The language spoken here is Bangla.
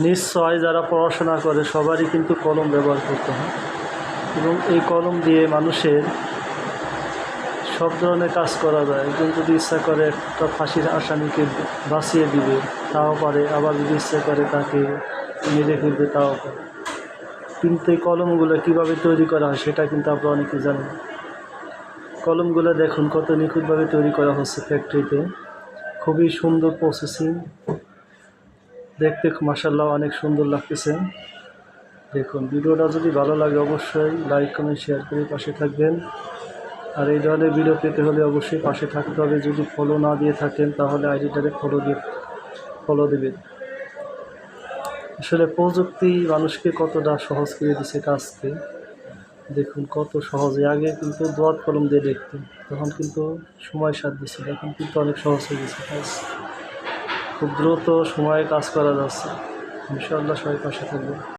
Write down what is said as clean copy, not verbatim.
নিশ্চয় যারা পড়াশোনা করে সবারই কিন্তু কলম ব্যবহার করতে হয়, এবং এই কলম দিয়ে মানুষের সব ধরনের কাজ করা যায়। একজন যদি ইচ্ছা করে একটা ফাঁসির আসামিকে বাঁচিয়ে দিবে তাও পারে, আবার যদি ইচ্ছা করে তাকে মেরে ফেলবে তাও পারে। কিন্তু এই কলমগুলো কীভাবে তৈরি করা হয় সেটা কিন্তু আপনারা অনেকে জানেন। কলমগুলো দেখুন কত নিখুঁতভাবে তৈরি করা হচ্ছে ফ্যাক্টরিতে, খুবই সুন্দর প্রসেসিং, দেখতে মাশাআল্লাহ অনেক সুন্দর লাগতেছে। দেখুন, ভিডিওটা যদি ভালো লাগে অবশ্যই লাইক কমেন্ট শেয়ার করে পাশে থাকবেন। আর এই ধরনের ভিডিও পেতে হলে অবশ্যই পাশে থাকতে হবে। যদি ফলো না দিয়ে থাকেন তাহলে আইডিটারে ফলো দেবেন। আসলে প্রযুক্তি মানুষকে কতটা সহজ করে দিছে কাজকে, দেখুন কত সহজে। আগে কিন্তু দোয়াত কলম দিয়ে দেখতেন, তখন কিন্তু সময় সাথ দিচ্ছিল, এখন কিন্তু অনেক সহজ হয়ে গেছে কাজ, খুব দ্রুত সময়ে কাজ করা যাচ্ছে। ইনশাআল্লাহ সবাই পাশে থাকবে।